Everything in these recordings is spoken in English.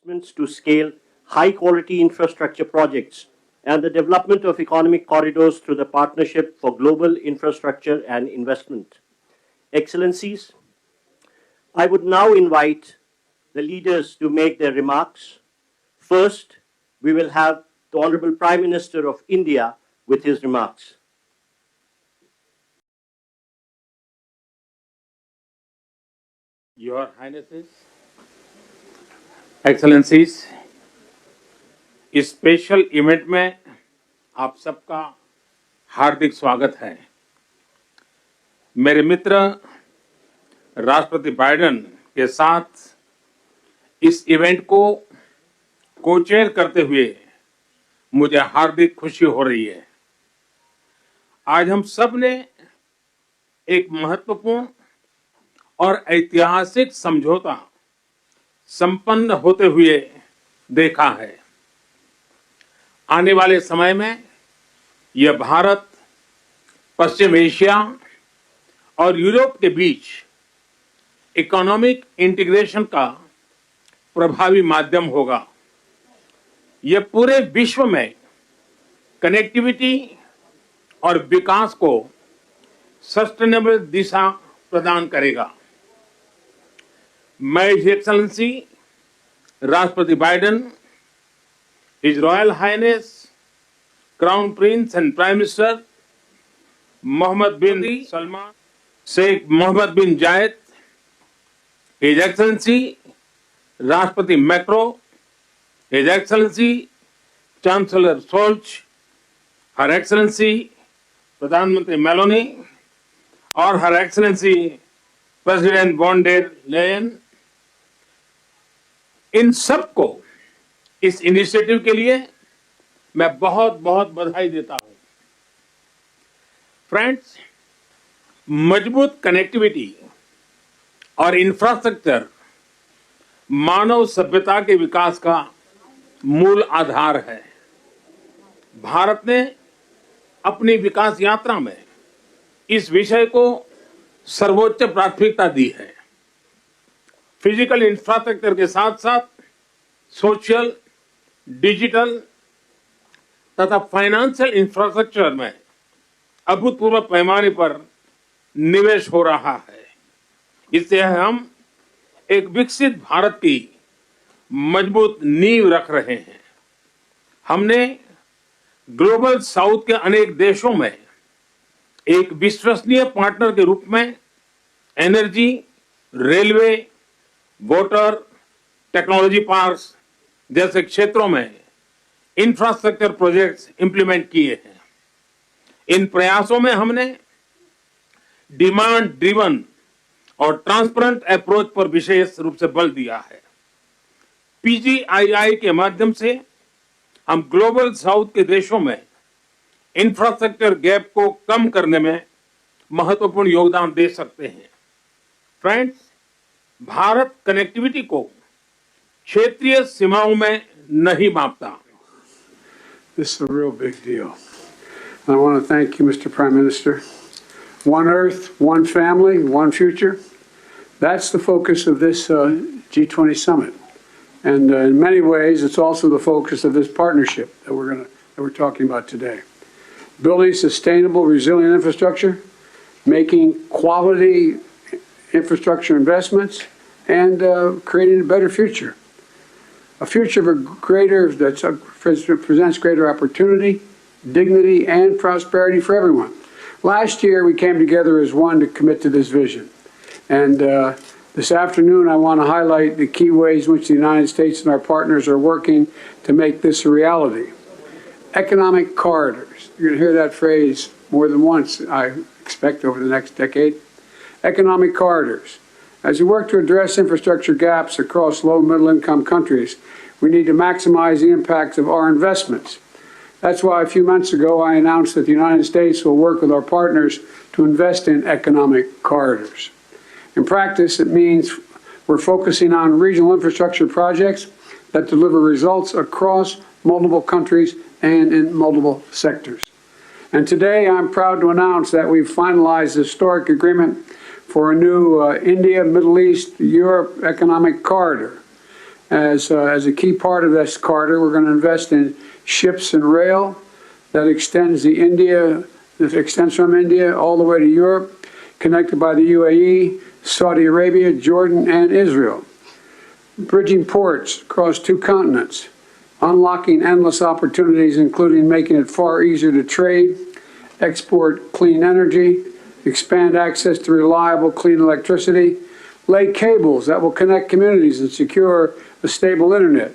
investments to scale high-quality infrastructure projects and the development of economic corridors through the Partnership for Global Infrastructure and Investment. Excellencies, I would now invite the leaders to make their remarks. First, we will have the Honorable Prime Minister of India with his remarks. Your Highnesses, Excellencies, इस special event में आप सबका हार्दिक स्वागत है। मेरे मित्र राष्ट्रपति Biden के साथ इस इवेंट को को-चेयर करते हुए मुझे हार्दिक खुशी हो रही है। आज हम सब ने एक महत्वपूर्ण और ऐतिहासिक समझौता संपन्न होते हुए देखा है। आने वाले समय में यह भारत, पश्चिम एशिया और यूरोप के बीच इकोनॉमिक इंटीग्रेशन का प्रभावी माध्यम होगा। यह पूरे विश्व में कनेक्टिविटी और विकास को सस्टेनेबल दिशा प्रदान करेगा। मैं हिज एक्सेलेंसी राष्ट्रपति Biden, his royal highness crown prince and prime minister Mohammed bin Salman, Sheikh Mohammed bin Zayed, his excellency राष्ट्रपति Macron, his excellency chancellor Scholz, her excellency प्रधानमंत्री मेलोनी और her excellency president von der Leyen, इन सबको इस initiative के लिए मैं बहुत बहुत बधाई देता हूं। फ्रेंड्स, मजबूत कनेक्टिविटी और इंफ्रास्ट्रक्चर मानव सभ्यता के विकास का मूल आधार है। भारत ने अपनी विकास यात्रा में इस विषय को सर्वोच्च प्राथमिकता दी है। फिजिकल इंफ्रास्ट्रक्चर के साथ साथ सोशल, डिजिटल तथा फाइनेंशियल इंफ्रास्ट्रक्चर में अभूतपूर्व पैमाने पर निवेश हो रहा है। इससे हम एक विकसित भारत की मजबूत नींव रख रहे हैं। हमने ग्लोबल साउथ के अनेक देशों में एक विश्वसनीय पार्टनर के रूप में energy, railway, water, technology parks जैसे क्षेत्रों में इंफ्रास्ट्रक्चर प्रोजेक्ट्स इंप्लीमेंट किए हैं। इन प्रयासों में हमने डिमांड ड्रिवन और ट्रांसपेरेंट अप्रोच पर विशेष रूप से बल दिया है। PGII के माध्यम से हम ग्लोबल साउथ के देशों में इंफ्रास्ट्रक्चर गैप को कम करने में महत्वपूर्ण योगदान दे सकते हैं। फ्रेंड्स, भारत कनेक्टिविटी को क्षेत्रीय सीमाओं में नहीं मापता। This is a real big deal. I want to thank you, Mr. Prime Minister. One Earth, one family, one future. That's the focus of this G20 summit. And in many ways, it's also the focus of this partnership that we're talking about today. Building sustainable, resilient infrastructure, making quality infrastructure investments, and creating a better future. A future that presents greater opportunity, dignity, and prosperity for everyone. Last year, we came together as one to commit to this vision. And this afternoon, I want to highlight the key ways in which the United States and our partners are working to make this a reality. Economic corridors. You're going to hear that phrase more than once, I expect, over the next decade. Economic corridors. As we work to address infrastructure gaps across low- and middle-income countries, we need to maximize the impacts of our investments. That's why a few months ago I announced that the United States will work with our partners to invest in economic corridors. In practice, it means we're focusing on regional infrastructure projects that deliver results across multiple countries and in multiple sectors. And today I'm proud to announce that we've finalized a historic agreement for a new India, Middle East, Europe economic corridor. As a key part of this corridor, we're going to invest in ships and rail that extends from India all the way to Europe, connected by the UAE, Saudi Arabia, Jordan, and Israel. Bridging ports across 2 continents, unlocking endless opportunities, including making it far easier to trade, export clean energy, expand access to reliable, clean electricity, lay cables that will connect communities and secure a stable internet,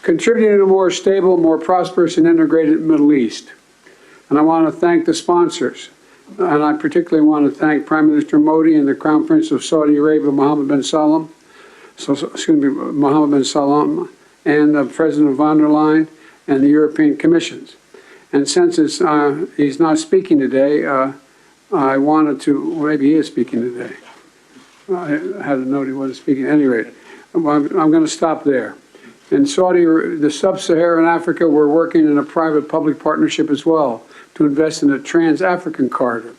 contributing to a more stable, more prosperous, and integrated Middle East. And I want to thank the sponsors. And I particularly want to thank Prime Minister Modi and the Crown Prince of Saudi Arabia, Mohammed bin Salman, and President von der Leyen and the European Commissions. And since he's not speaking today, I wanted to, maybe he is speaking today. I had a note he wasn't speaking. At any rate, I'm going to stop there. In the sub-Saharan Africa, we're working in a private-public partnership as well to invest in a trans-African corridor.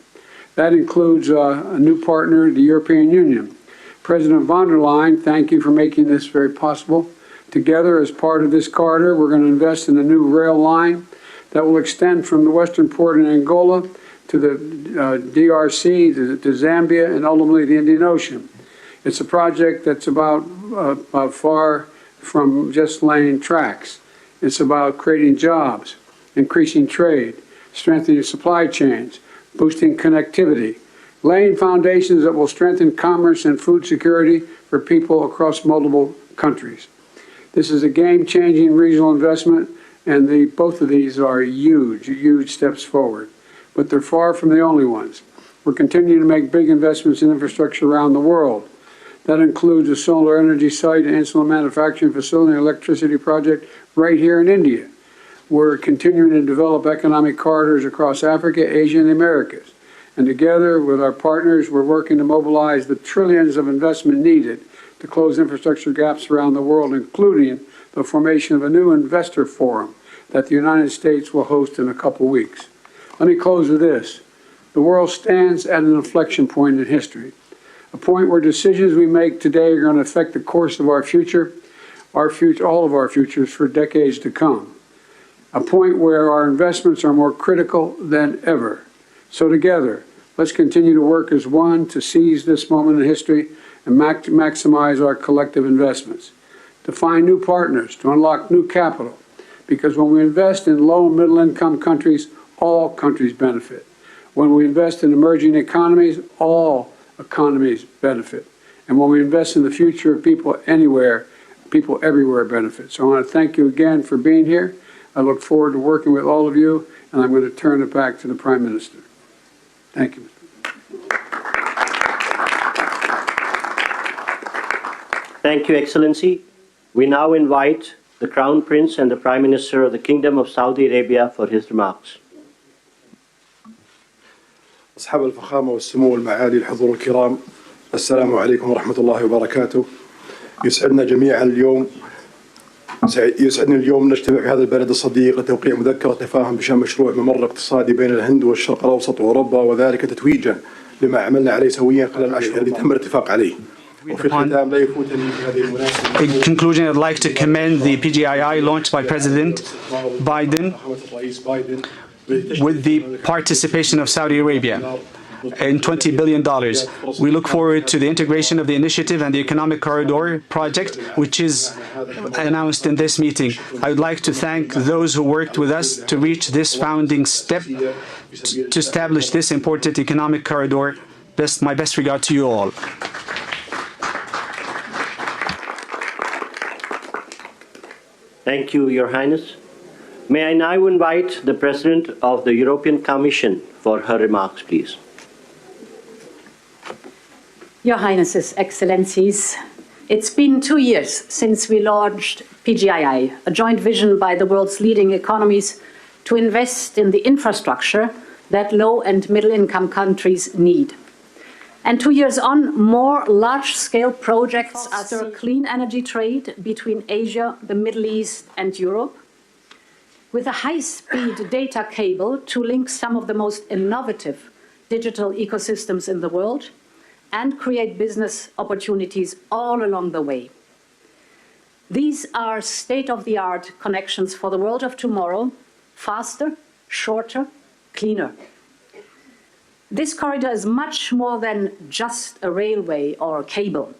That includes a new partner, the European Union. President von der Leyen, thank you for making this very possible. Together, as part of this corridor, we're going to invest in a new rail line that will extend from the western port in Angola to the DRC, to Zambia, and ultimately the Indian Ocean. It's a project that's about far from just laying tracks. It's about creating jobs, increasing trade, strengthening supply chains, boosting connectivity, laying foundations that will strengthen commerce and food security for people across multiple countries. This is a game-changing regional investment, and both of these are huge, huge steps forward. But they're far from the only ones. We're continuing to make big investments in infrastructure around the world. That includes a solar energy site, an insulin manufacturing facility, and electricity project right here in India. We're continuing to develop economic corridors across Africa, Asia, and the Americas. And together with our partners, we're working to mobilize the trillions of investment needed to close infrastructure gaps around the world, including the formation of a new investor forum that the United States will host in a couple weeks. Let me close with this. The world stands at an inflection point in history, a point where decisions we make today are going to affect the course of our future, all of our futures for decades to come. A point where our investments are more critical than ever. So together, let's continue to work as one to seize this moment in history and maximize our collective investments, to find new partners, to unlock new capital, because when we invest in low and middle income countries, all countries benefit. When we invest in emerging economies, all economies benefit. And when we invest in the future of people anywhere, people everywhere benefit. So I want to thank you again for being here. I look forward to working with all of you, and I'm going to turn it back to the Prime Minister. Thank you. Thank you, Excellency. We now invite the Crown Prince and the Prime Minister of the Kingdom of Saudi Arabia for his remarks. أصحاب الفخامة والسمو والمعالي الحضور الكرام، السلام عليكم ورحمة الله وبركاته. يسعدني اليوم نجتمع في هذا البلد الصديق لتوقيع مذكرة تفاهم بشأن مشروع ممر اقتصادي بين الهند والشرق الأوسط وأوروبا، وذلك تتويجا لما عملنا عليه سويا خلال الأشهر التي تم الاتفاق عليه. وفي الختام لا يفوتني بهذه المناسبة. In conclusion, I'd like to commend the PGII launched by President Biden with the participation of Saudi Arabia in $20 billion. We look forward to the integration of the initiative and the Economic Corridor project, which is announced in this meeting. I would like to thank those who worked with us to reach this founding step to establish this important economic corridor. My best regard to you all. Thank you, Your Highness. May I now invite the President of the European Commission for her remarks, please. Your Highnesses, Excellencies, it's been 2 years since we launched PGII, a joint vision by the world's leading economies to invest in the infrastructure that low and middle-income countries need. And 2 years on, more large-scale projects foster clean energy trade between Asia, the Middle East, and Europe, with a high-speed data cable to link some of the most innovative digital ecosystems in the world and create business opportunities all along the way. These are state-of-the-art connections for the world of tomorrow, faster, shorter, cleaner. This corridor is much more than just a railway or a cable.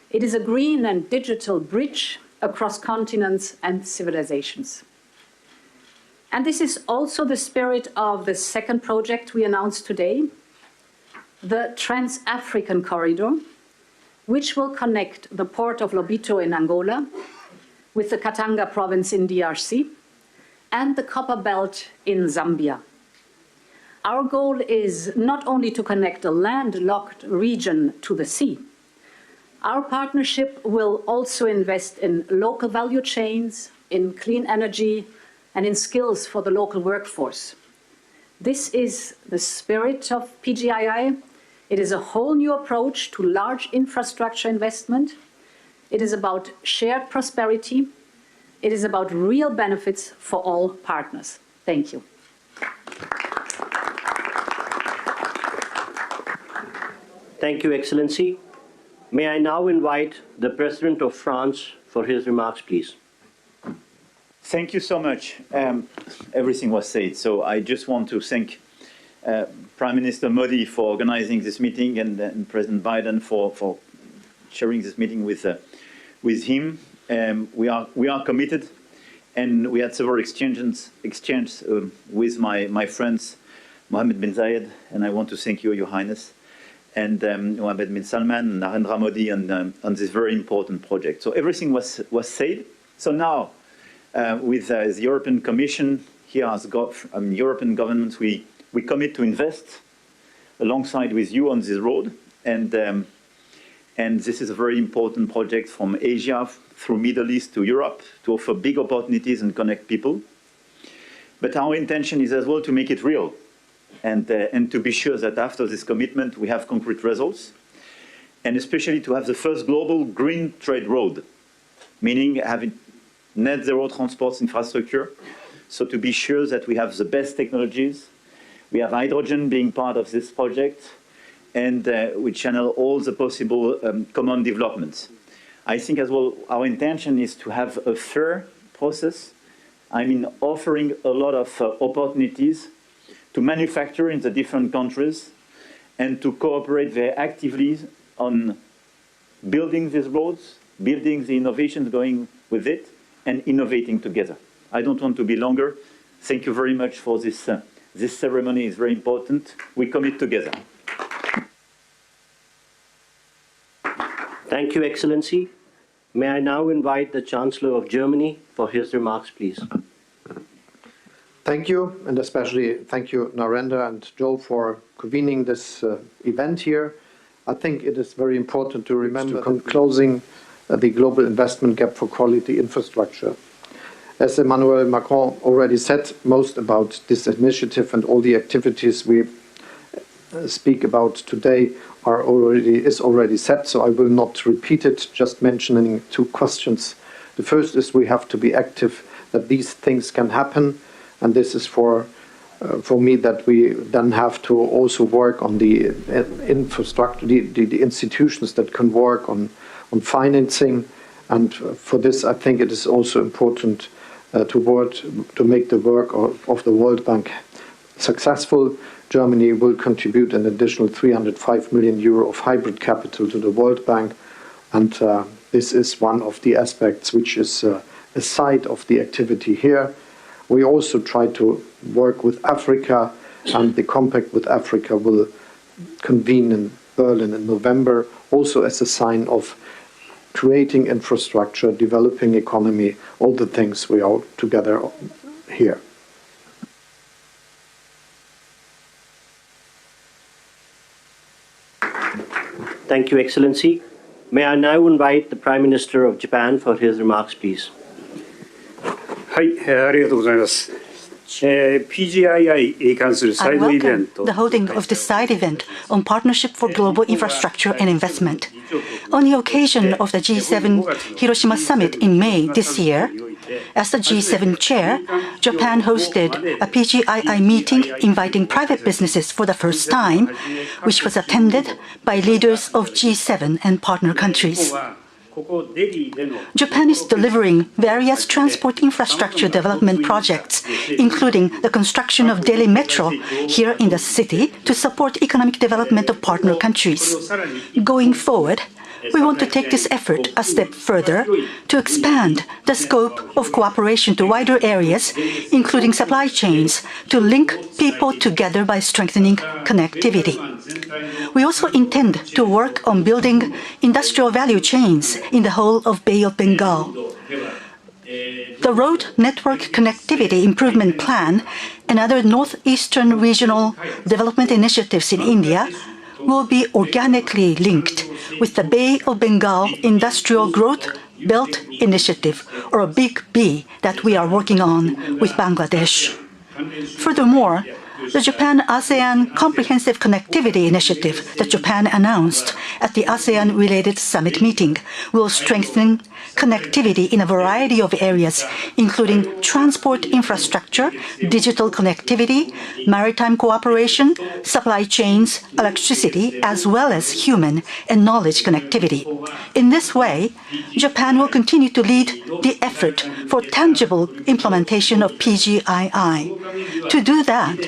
It is a green and digital bridge across continents and civilizations. And this is also the spirit of the second project we announced today, the Trans-African Corridor, which will connect the port of Lobito in Angola with the Katanga province in DRC and the Copper Belt in Zambia. Our goal is not only to connect a landlocked region to the sea. Our partnership will also invest in local value chains, in clean energy, and in skills for the local workforce. This is the spirit of PGII. It is a whole new approach to large infrastructure investment. It is about shared prosperity. It is about real benefits for all partners. Thank you. Thank you, Excellency. May I now invite the President of France for his remarks, please. Thank you so much. Everything was said, so I just want to thank Prime Minister Modi for organizing this meeting and President Biden for sharing this meeting with him. We are committed, and we had several exchanges with my friends Mohammed bin Zayed, and I want to thank you, Your Highness, and Mohammed bin Salman, Narendra Modi on this very important project. So everything was said. So now, with the European Commission here as European governments, we commit to invest alongside with you on this road, and this is a very important project from Asia through Middle East to Europe to offer big opportunities and connect people. But our intention is as well to make it real, and to be sure that after this commitment we have concrete results, and especially to have the first global green trade road, meaning having net zero transport infrastructure, so to be sure that we have the best technologies. We have hydrogen being part of this project, and we channel all the possible common developments. I think as well our intention is to have a fair process, I mean offering a lot of opportunities to manufacture in the different countries and to cooperate very actively on building these roads, building the innovations going with it, and innovating together. I don't want to be longer. Thank you very much for this. This ceremony is very important. We commit together. Thank you, Excellency. May I now invite the Chancellor of Germany for his remarks, please. Thank you, and especially thank you, Narendra and Joe, for convening this event here. I think it is very important to remember closing the global investment gap for quality infrastructure. As Emmanuel Macron already said, most about this initiative and all the activities we speak about today is already set, so I will not repeat it, just mentioning two questions. The first is we have to be active that these things can happen, and this is for me that we then have to also work on the infrastructure, the institutions that can work on financing, and for this I think it is also important to make the work of the World Bank successful. Germany will contribute an additional 305 million euro of hybrid capital to the World Bank, and this is one of the aspects which is a side of the activity here. We also try to work with Africa, and the compact with Africa will convene in Berlin in November, also as a sign of creating infrastructure, developing economy, all the things we are together here. Thank you, Excellency. May I now invite the Prime Minister of Japan for his remarks, please. はい、ありがとうございます。PGII に関するサイドイベント。 The holding of the side event on partnership for global infrastructure and investment. On the occasion of the G7 Hiroshima summit in May this year, as the G7 chair, Japan hosted a PGII meeting inviting private businesses for the first time, which was attended by leaders of G7 and partner countries. Japan is delivering various transport infrastructure development projects, including the construction of Delhi Metro here in the city to support economic development of partner countries. Going forward, we want to take this effort a step further to expand the scope of cooperation to wider areas, including supply chains, to link people together by strengthening connectivity. We also intend to work on building industrial value chains in the whole of Bay of Bengal. The Road Network Connectivity Improvement Plan and other northeastern regional development initiatives in India will be organically linked with the Bay of Bengal Industrial Growth Belt Initiative, or a Big B, that we are working on with Bangladesh. Furthermore, the Japan-ASEAN Comprehensive Connectivity Initiative that Japan announced at the ASEAN-related summit meeting will strengthen connectivity in a variety of areas, including transport infrastructure, digital connectivity, maritime cooperation, supply chains, electricity, as well as human and knowledge connectivity. In this way, Japan will continue to lead the effort for tangible implementation of PGII. To do that,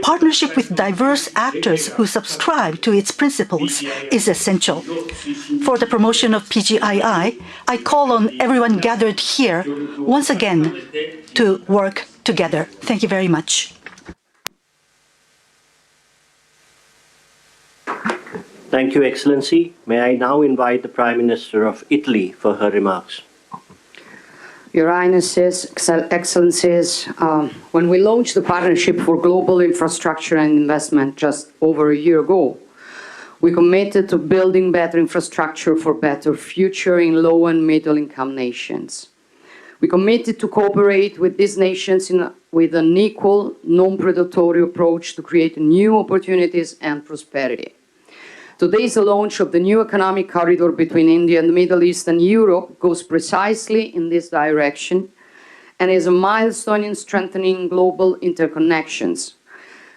partnership with diverse actors who subscribe to its principles is essential. For the promotion of PGII, I call on everyone gathered here once again to work together. Thank you very much. Thank you, Excellency. May I now invite the Prime Minister of Italy for her remarks. Your Highnesses, Excellencies, when we launched the Partnership for Global Infrastructure and Investment just over a year ago, we committed to building better infrastructure for better future in low and middle income nations. We committed to cooperate with these nations with an equal, non-predatory approach to create new opportunities and prosperity. Today's launch of the new economic corridor between India and the Middle East and Europe goes precisely in this direction and is a milestone in strengthening global interconnections.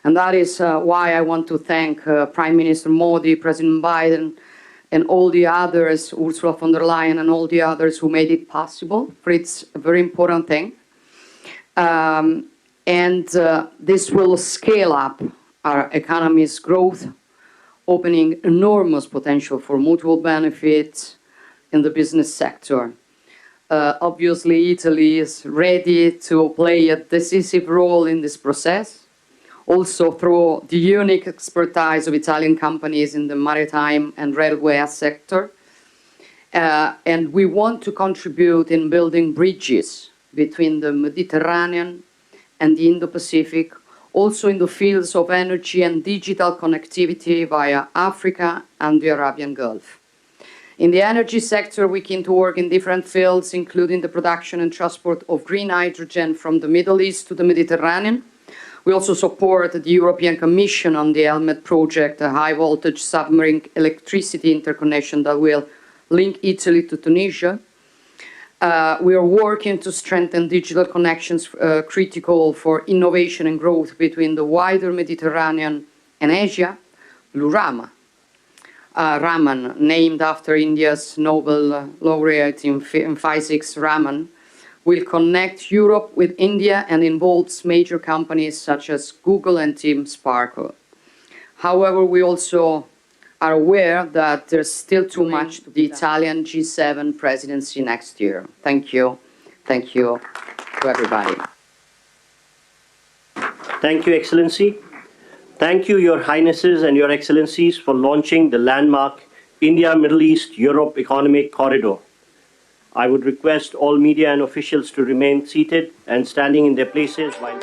And that is why I want to thank Prime Minister Modi, President Biden, and all the others, Ursula von der Leyen and all the others who made it possible, for it's a very important thing. This will scale up our economy's growth, opening enormous potential for mutual benefit in the business sector. Obviously, Italy is ready to play a decisive role in this process, also through the unique expertise of Italian companies in the maritime and railway sector. And we want to contribute in building bridges between the Mediterranean and the Indo-Pacific, also in the fields of energy and digital connectivity via Africa and the Arabian Gulf. In the energy sector, we can work in different fields, including the production and transport of green hydrogen from the Middle East to the Mediterranean. We also support the European Commission on the Helmet project, a high-voltage submarine electricity interconnection that will link Italy to Tunisia. We are working to strengthen digital connections critical for innovation and growth between the wider Mediterranean and Asia. Blue Raman, named after India's Nobel laureate in physics Raman, will connect Europe with India and involves major companies such as Google and Team Sparkle. However, we also are aware that there's still too much to the Italian G7 presidency next year. Thank you. Thank you to everybody. Thank you, Excellency. Thank you, Your Highnesses and Your Excellencies, for launching the landmark India-Middle East-Europe Economic Corridor. I would request all media and officials to remain seated and standing in their places while